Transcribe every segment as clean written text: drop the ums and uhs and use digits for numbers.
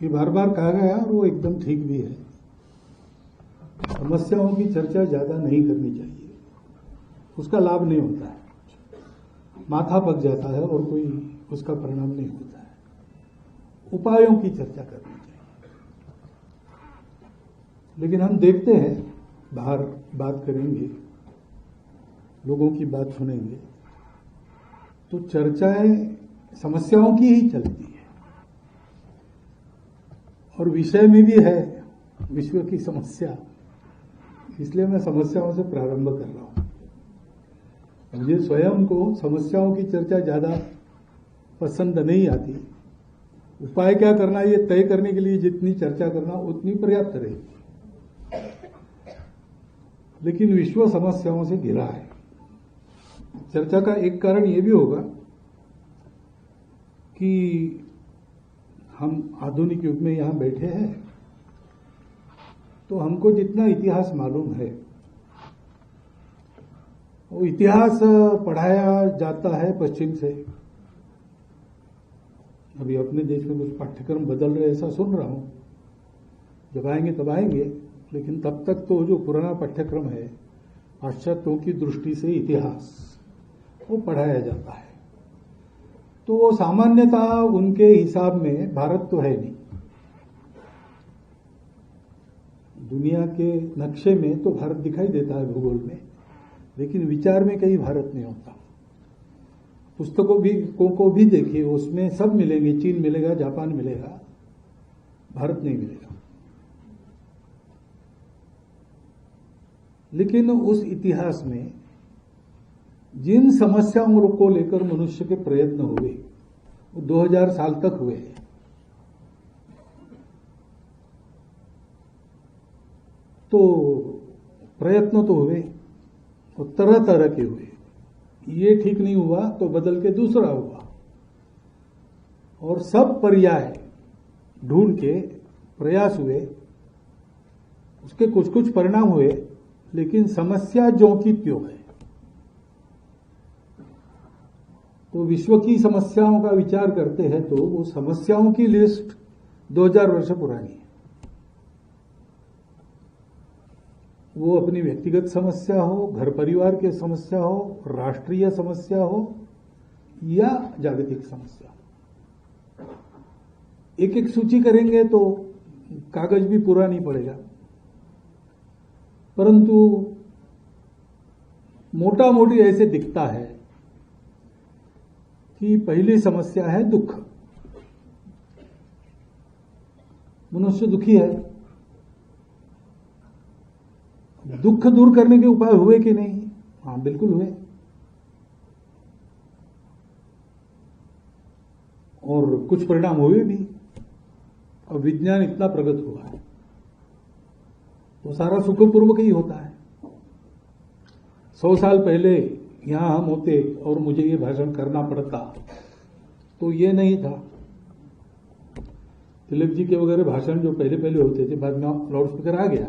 ये बार बार कहा गया और वो एकदम ठीक भी है। समस्याओं की चर्चा ज्यादा नहीं करनी चाहिए, उसका लाभ नहीं होता है, माथा पक जाता है और कोई उसका परिणाम नहीं होता है। उपायों की चर्चा करनी चाहिए। लेकिन हम देखते हैं बाहर बात करेंगे, लोगों की बात सुनेंगे तो चर्चाएं समस्याओं की ही चलती है और विषय में भी है विश्व की समस्या। इसलिए मैं समस्याओं से प्रारंभ कर रहा हूं। मुझे स्वयं को समस्याओं की चर्चा ज्यादा पसंद नहीं आती। उपाय क्या करना ये तय करने के लिए जितनी चर्चा करना उतनी पर्याप्त रहेगी, लेकिन विश्व समस्याओं से घिरा है। चर्चा का एक कारण यह भी होगा कि हम आधुनिक युग में यहां बैठे हैं तो हमको जितना इतिहास मालूम है वो इतिहास पढ़ाया जाता है पश्चिम से। अभी अपने देश में कुछ पाठ्यक्रम बदल रहे ऐसा सुन रहा हूं, जब आएंगे तब आएंगे, लेकिन तब तक तो जो पुराना पाठ्यक्रम है पाश्चात्यों की दृष्टि से इतिहास वो पढ़ाया जाता है। तो वो सामान्यता उनके हिसाब में भारत तो है नहीं, दुनिया के नक्शे में तो भारत दिखाई देता है भूगोल में, लेकिन विचार में कहीं भारत नहीं होता। पुस्तकों को भी देखिए, उसमें सब मिलेंगे, चीन मिलेगा, जापान मिलेगा, भारत नहीं मिलेगा। लेकिन उस इतिहास में जिन समस्याओं को लेकर मनुष्य के प्रयत्न हुए वो 2000 साल तक हुए। तो प्रयत्न तो हुए और तरह तरह के हुए। ये ठीक नहीं हुआ तो बदल के दूसरा हुआ, और सब पर्याय ढूंढ के प्रयास हुए, उसके कुछ कुछ परिणाम हुए, लेकिन समस्या ज्यों की त्यों है। तो विश्व की समस्याओं का विचार करते हैं तो वो समस्याओं की लिस्ट 2000 वर्ष पुरानी है। वो अपनी व्यक्तिगत समस्या हो, घर परिवार की समस्या हो, राष्ट्रीय समस्या हो या जागतिक समस्या हो। एक एक सूची करेंगे तो कागज भी पूरा नहीं पड़ेगा, परंतु मोटा मोटी ऐसे दिखता है कि पहली समस्या है दुख। मनुष्य दुखी है। दुख दूर करने के उपाय हुए कि नहीं? हाँ, बिल्कुल हुए, और कुछ परिणाम हुए भी। और विज्ञान इतना प्रगत हुआ है तो सारा सुखपूर्वक ही होता है। 100 साल पहले यहां हम होते और मुझे ये भाषण करना पड़ता तो ये नहीं था। तिलक जी के वगैरह भाषण जो पहले पहले होते थे, बाद में लाउड स्पीकर आ गया,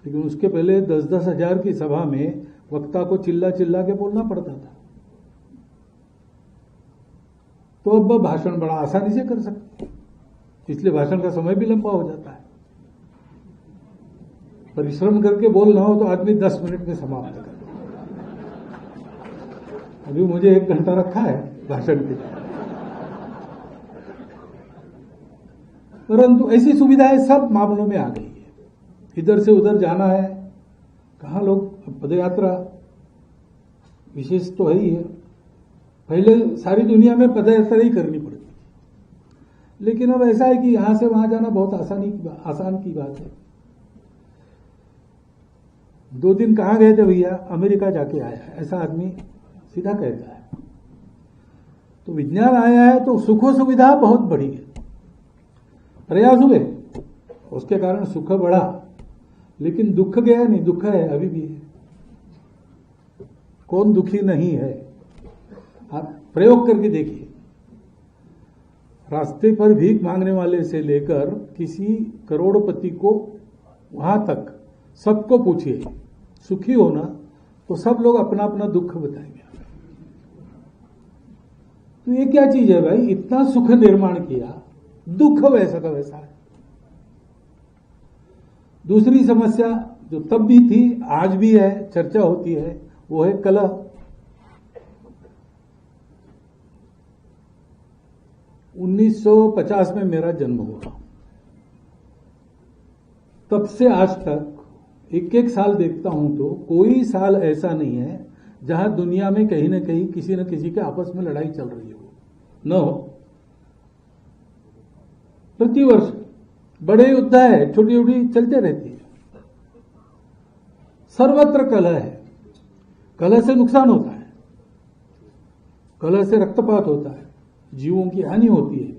लेकिन उसके पहले 10-10 हजार की सभा में वक्ता को चिल्ला चिल्ला के बोलना पड़ता था। तो अब भाषण बड़ा आसानी से कर सकते हैं, इसलिए भाषण का समय भी लंबा हो जाता है। परिश्रम करके बोलना हो तो आदमी 10 मिनट में समाप्त कर। अभी मुझे 1 घंटा रखा है भाषण के लिए, परंतु ऐसी सुविधाएं सब मामलों में आ गई है। इधर से उधर जाना है, कहां लोग पदयात्रा विशेष तो है ही है। पहले सारी दुनिया में पदयात्रा ही करनी पड़ती थी, लेकिन अब ऐसा है कि यहां से वहां जाना बहुत आसान की बात है। 2 दिन कहां गए थे भैया? अमेरिका जाके आया है, ऐसा आदमी सीधा कहता है। तो विज्ञान आया है तो सुख सुविधा बहुत बढ़ी है, प्रयास हुए, उसके कारण सुख बढ़ा, लेकिन दुख गया नहीं। दुख है, अभी भी है। कौन दुखी नहीं है? आप प्रयोग करके देखिए। रास्ते पर भीख मांगने वाले से लेकर किसी करोड़पति को वहां तक सबको पूछिए सुखी हो ना, तो सब लोग अपना अपना दुख बताएंगे। तो ये क्या चीज है भाई? इतना सुख निर्माण किया, दुख वैसा का वैसा है। दूसरी समस्या जो तब भी थी, आज भी है, चर्चा होती है, वो है कलह। उन्नीस 1950 में मेरा जन्म हुआ, तब से आज तक एक एक साल देखता हूं तो कोई साल ऐसा नहीं है जहां दुनिया में कहीं ना कहीं किसी न किसी के आपस में लड़ाई चल रही हो, न हो। प्रतिवर्ष बड़े युद्ध है, छोटी छोटी चलते रहती है। सर्वत्र कलह है। कलह से नुकसान होता है, कलह से रक्तपात होता है, जीवों की हानि होती है,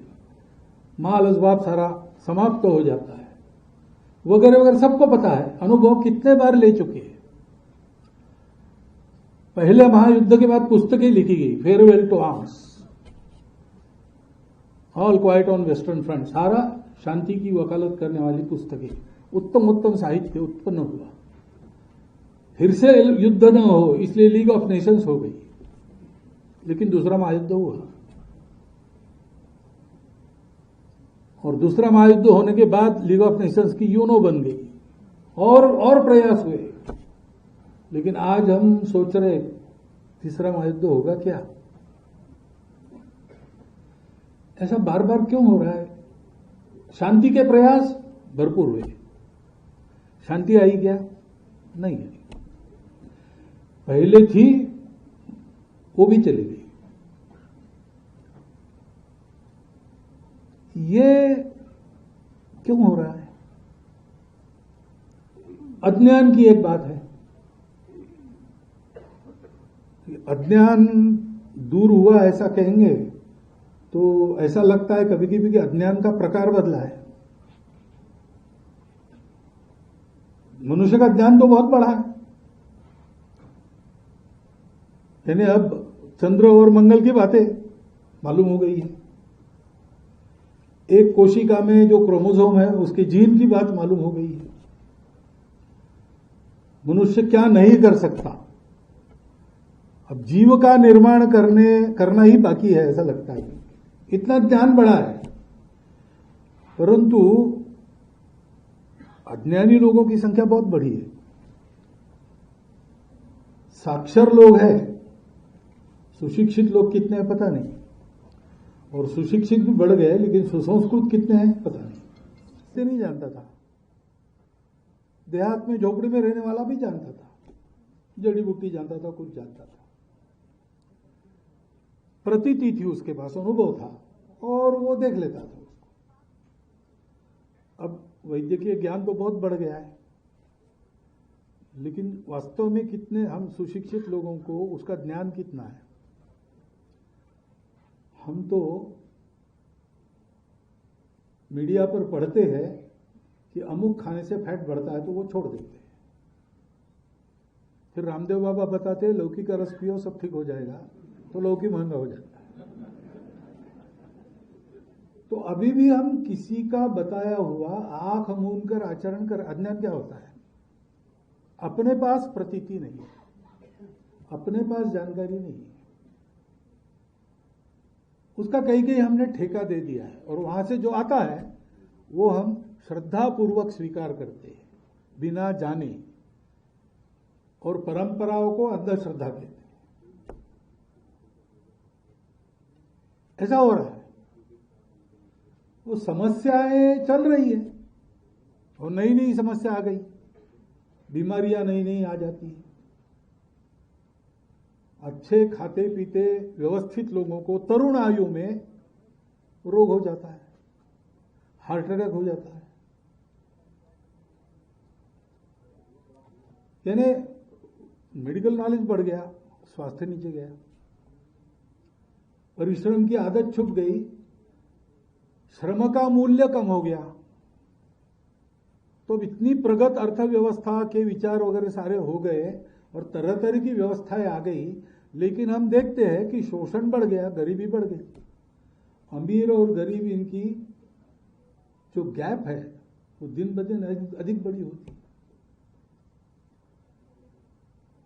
माल असबाब सारा समाप्त हो जाता है, वगैरह वगैरह। सबको पता है, अनुभव कितने बार ले चुके हैं। पहले महायुद्ध के बाद पुस्तकें लिखी गई, Farewell to Arms, All Quiet on Western Front, सारा शांति की वकालत करने वाली पुस्तकें, उत्तम उत्तम साहित्य उत्पन्न हुआ। फिर से युद्ध न हो इसलिए लीग ऑफ नेशंस हो गई, लेकिन दूसरा महायुद्ध हुआ, और दूसरा महायुद्ध होने के बाद लीग ऑफ नेशंस की यूनो बन गई, और प्रयास हुए। लेकिन आज हम सोच रहे तीसरा महायुद्ध होगा क्या? ऐसा बार बार क्यों हो रहा है? शांति के प्रयास भरपूर हुए, शांति आई क्या? नहीं आई। पहले थी, वो भी चली गई। ये क्यों हो रहा है? अज्ञान की एक बात है। अज्ञान दूर हुआ ऐसा कहेंगे तो ऐसा लगता है कभी कभी कि अज्ञान का प्रकार बदला है। मनुष्य का ज्ञान तो बहुत बड़ा है, यानी अब चंद्र और मंगल की बातें मालूम हो गई है। एक कोशिका में जो क्रोमोसोम है उसके जीन की बात मालूम हो गई है। मनुष्य क्या नहीं कर सकता, अब जीव का निर्माण करना ही बाकी है, ऐसा लगता है। इतना ज्ञान बड़ा है, परंतु अज्ञानी लोगों की संख्या बहुत बड़ी है। साक्षर लोग हैं, सुशिक्षित लोग कितने हैं पता नहीं, और सुशिक्षित भी बढ़ गए, लेकिन सुसंस्कृत कितने हैं पता नहीं। इससे नहीं जानता था। देहात में झोपड़ी में रहने वाला भी जानता था, जड़ी बूटी जानता था, कुछ जानता था, प्रतीति थी उसके पास, अनुभव था, और वो देख लेता था उसको। अब वैद्यकीय ज्ञान तो बहुत बढ़ गया है, लेकिन वास्तव में कितने हम सुशिक्षित लोगों को उसका ज्ञान कितना है? हम तो मीडिया पर पढ़ते हैं कि अमुक खाने से फैट बढ़ता है तो वो छोड़ देते हैं। फिर रामदेव बाबा बताते हैं लौकी का रस पियो सब ठीक हो जाएगा, तो लौकी महंगा हो जाता है। तो अभी भी हम किसी का बताया हुआ आंख मूंद कर आचरण कर, अज्ञान क्या होता है? अपने पास प्रतीति नहीं है, अपने पास जानकारी नहीं है, उसका कहीं हमने ठेका दे दिया है, और वहां से जो आता है वो हम श्रद्धापूर्वक स्वीकार करते हैं बिना जाने, और परंपराओं को अंधश्रद्धा कहते हैं। ऐसा हो रहा है। वो समस्याएं चल रही है, और नई नई समस्या आ गई, बीमारियां नई नई आ जाती है। अच्छे खाते पीते व्यवस्थित लोगों को तरुण आयु में रोग हो जाता है, हार्ट अटैक हो जाता है। यानी मेडिकल नॉलेज बढ़ गया, स्वास्थ्य नीचे गया, परिश्रम की आदत छुप गई, श्रम का मूल्य कम हो गया। तो इतनी प्रगत अर्थव्यवस्था के विचार वगैरह सारे हो गए और तरह तरह की व्यवस्थाएं आ गई, लेकिन हम देखते हैं कि शोषण बढ़ गया, गरीबी बढ़ गई। अमीर और गरीब इनकी जो गैप है वो दिन ब दिन अधिक बड़ी होती है।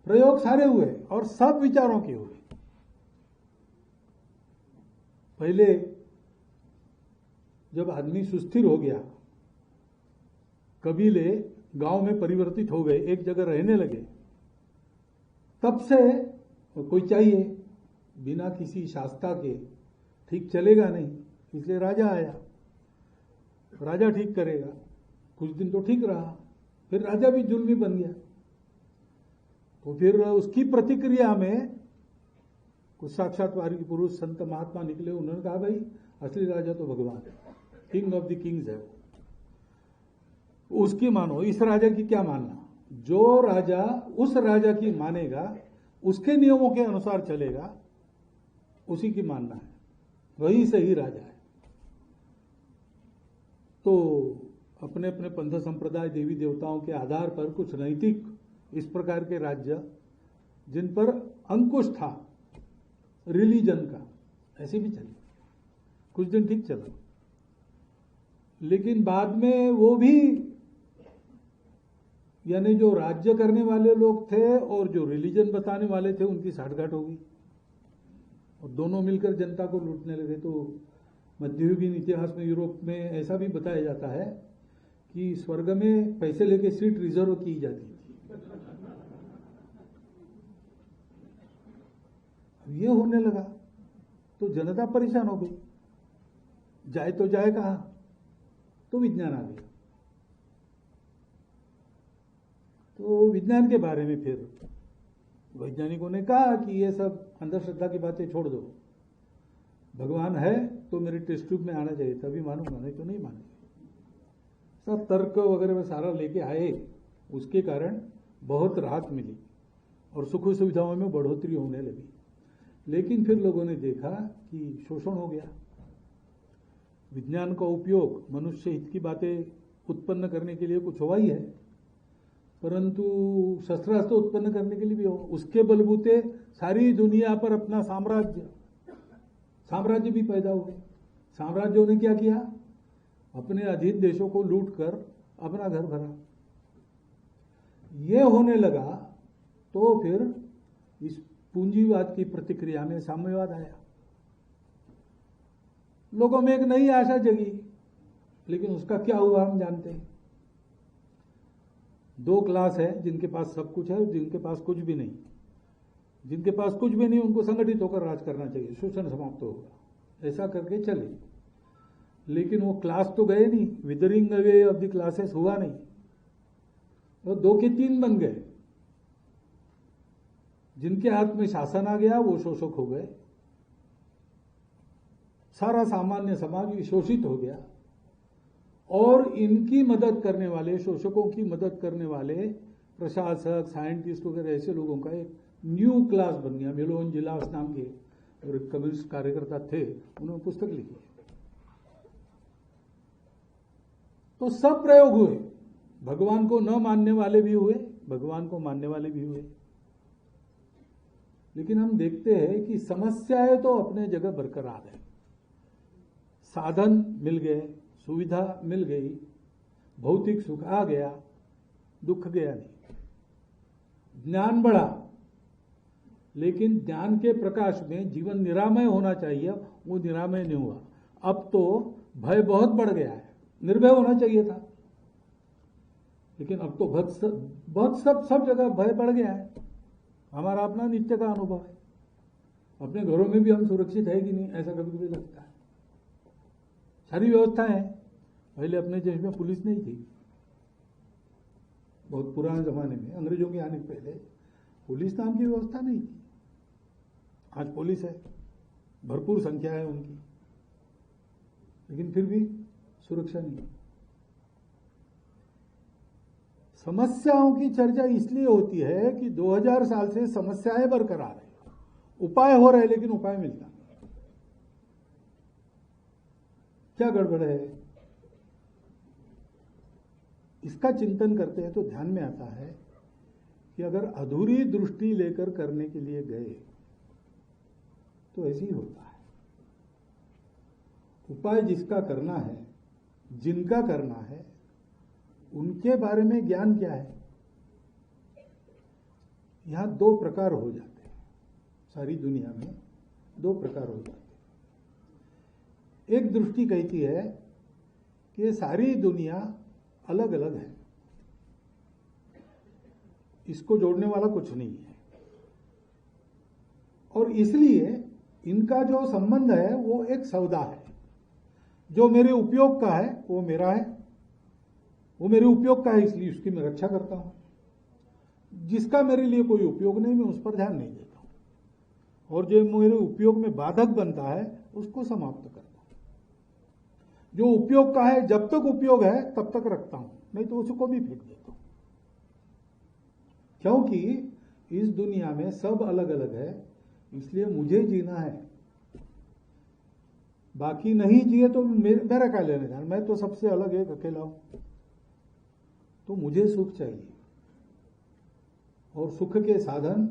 प्रयोग सारे हुए और सब विचारों के हुए। पहले जब आदमी सुस्थिर हो गया, कबीले गांव में परिवर्तित हो गए, एक जगह रहने लगे, तब से कोई चाहिए, बिना किसी शास्ता के ठीक चलेगा नहीं, इसलिए राजा आया, राजा ठीक करेगा। कुछ दिन तो ठीक रहा, फिर राजा भी जुल्मी बन गया। तो फिर उसकी प्रतिक्रिया में कुछ साक्षात्कारी पुरुष संत महात्मा निकले, उन्होंने कहा भाई असली राजा तो भगवान है, किंग ऑफ द किंग्स है वो, उसकी मानो। इस राजा की क्या मानना? जो राजा उस राजा की मानेगा, उसके नियमों के अनुसार चलेगा, उसी की मानना है, वही सही राजा है। तो अपने अपने पंथ संप्रदाय देवी देवताओं के आधार पर कुछ नैतिक इस प्रकार के राज्य जिन पर अंकुश था रिलीजन का, ऐसे भी चले, कुछ दिन ठीक चला, लेकिन बाद में वो भी, यानी जो राज्य करने वाले लोग थे और जो रिलीजन बताने वाले थे, उनकी साठगांठ हो गई और दोनों मिलकर जनता को लूटने लगे। तो मध्ययुगीन इतिहास में यूरोप में ऐसा भी बताया जाता है कि स्वर्ग में पैसे लेके सीट रिजर्व की जाती थी। ये होने लगा तो जनता परेशान हो गई, जाए तो जाए कहां? तो विज्ञान आ गया। तो विज्ञान के बारे में फिर वैज्ञानिकों ने कहा कि ये सब अंधश्रद्धा की बातें छोड़ दो, भगवान है तो मेरे टेस्ट ट्यूब में आना चाहिए, तभी मानूंगा, नहीं तो नहीं मानूंगा। सब तर्क वगैरह में सारा लेके आए, उसके कारण बहुत राहत मिली और सुख सुविधाओं में बढ़ोतरी होने लगी। लेकिन फिर लोगों ने देखा कि शोषण हो गया। विज्ञान का उपयोग मनुष्य हित की बातें उत्पन्न करने के लिए कुछ हुआ ही है, परंतु शस्त्रास्त्र उत्पन्न करने के लिए भी हो, उसके बलबूते सारी दुनिया पर अपना साम्राज्य भी पैदा हो गए। साम्राज्यों ने क्या किया? अपने अधीन देशों को लूट कर अपना घर भरा। ये होने लगा तो फिर इस पूंजीवाद की प्रतिक्रिया में साम्यवाद आया। लोगों में एक नई आशा जगी, लेकिन उसका क्या हुआ हम जानते हैं। दो क्लास है, जिनके पास सब कुछ है और जिनके पास कुछ भी नहीं। जिनके पास कुछ भी नहीं उनको संगठित होकर राज करना चाहिए, शोषण समाप्त होगा, ऐसा करके चले। लेकिन वो क्लास तो गए नहीं, withering away of the classes हुआ नहीं, वो दो के तीन बन गए। जिनके हाथ में शासन आ गया वो शोषक हो गए, सारा सामान्य समाज शोषित हो गया और इनकी मदद करने वाले, शोषकों की मदद करने वाले प्रशासक, साइंटिस्ट वगैरह ऐसे लोगों का एक न्यू क्लास बन गया। मेलोन जिलास नाम के और कम्युनिस्ट कार्यकर्ता थे, उन्होंने पुस्तक लिखी। तो सब प्रयोग हुए, भगवान को न मानने वाले भी हुए, भगवान को मानने वाले भी हुए। लेकिन हम देखते हैं कि समस्याएं तो अपने जगह बरकरार है। साधन मिल गए, सुविधा मिल गई, भौतिक सुख आ गया, दुख गया नहीं। ज्ञान बढ़ा, लेकिन ज्ञान के प्रकाश में जीवन निरामय होना चाहिए, वो निरामय नहीं हुआ। अब तो भय बहुत बढ़ गया है, निर्भय होना चाहिए था, लेकिन अब तो बहुत सब जगह भय बढ़ गया है। हमारा अपना नित्य का अनुभव है, अपने घरों में भी हम सुरक्षित है कि नहीं, ऐसा कभी कभी लगता है। सारी व्यवस्था है, पहले अपने देश में पुलिस नहीं थी, बहुत पुराने जमाने में, अंग्रेजों के आने से पहले पुलिस नाम की व्यवस्था नहीं थी। आज पुलिस है, भरपूर संख्या है उनकी, लेकिन फिर भी सुरक्षा नहीं। समस्याओं की चर्चा इसलिए होती है कि 2000 साल से समस्याएं बरकरार है, उपाय हो रहे लेकिन उपाय मिलता नहीं। क्या गड़बड़ है, इसका चिंतन करते हैं तो ध्यान में आता है कि अगर अधूरी दृष्टि लेकर करने के लिए गए तो ऐसे ही होता है। उपाय जिसका करना है, जिनका करना है, उनके बारे में ज्ञान क्या है। यहां दो प्रकार हो जाते हैं, सारी दुनिया में दो प्रकार हो जाते हैं। एक दृष्टि कहती है कि ये सारी दुनिया अलग अलग है, इसको जोड़ने वाला कुछ नहीं है, और इसलिए इनका जो संबंध है वो एक सौदा है। जो मेरे उपयोग का है वो मेरा है, वो मेरे उपयोग का है, इसलिए उसकी मैं रक्षा करता हूं। जिसका मेरे लिए कोई उपयोग नहीं, मैं उस पर ध्यान नहीं देता हूं, और जो मेरे उपयोग में बाधक बनता है उसको समाप्त करता हूं। जो उपयोग का है, जब तक उपयोग है तब तक रखता हूं, नहीं तो उसको भी फेंक देता हूं। क्योंकि इस दुनिया में सब अलग अलग है, इसलिए मुझे जीना है। बाकी नहीं जिए तो मेरा क्या लेने जाना, मैं तो सबसे अलग एक अकेला हूं। तो मुझे सुख चाहिए, और सुख के साधन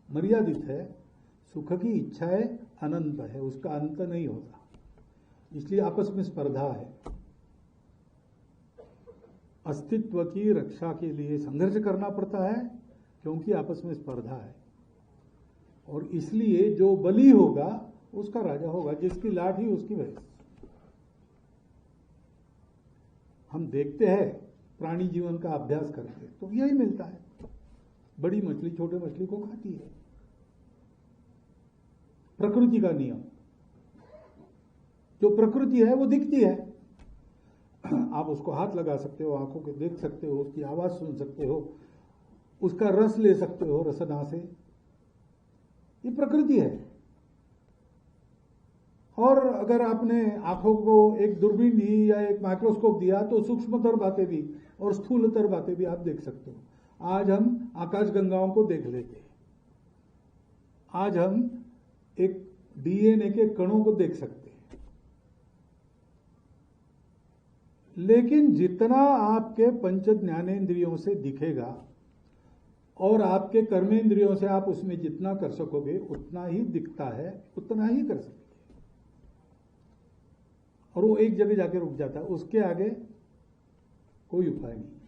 मर्यादित है। सुख की इच्छाएं अनंत है, उसका अंत नहीं होता, इसलिए आपस में स्पर्धा है। अस्तित्व की रक्षा के लिए संघर्ष करना पड़ता है, क्योंकि आपस में स्पर्धा है, और इसलिए जो बली होगा उसका राजा होगा, जिसकी लाठी उसकी भैंस। हम देखते हैं प्राणी जीवन का अभ्यास करके तो यही मिलता है, बड़ी मछली छोटे मछली को खाती है, प्रकृति का नियम। जो प्रकृति है वो दिखती है, आप उसको हाथ लगा सकते हो, आंखों के देख सकते हो, उसकी आवाज सुन सकते हो, उसका रस ले सकते हो रसना से, ये प्रकृति है। और अगर आपने आंखों को एक दूरबीन दी या एक माइक्रोस्कोप दिया तो सूक्ष्मतर बातें भी और स्थूलतर बातें भी आप देख सकते हो। आज हम आकाशगंगाओं को देख लेते हैं, आज हम एक डीएनए के कणों को देख सकते हैं, लेकिन जितना आपके पंच ज्ञानेंद्रियों से दिखेगा और आपके कर्मेंद्रियों से आप उसमें जितना कर सकोगे उतना ही दिखता है, उतना ही कर सकोगे, और वो एक जगह जाके रुक जाता है, उसके आगे कोई उपाय नहीं।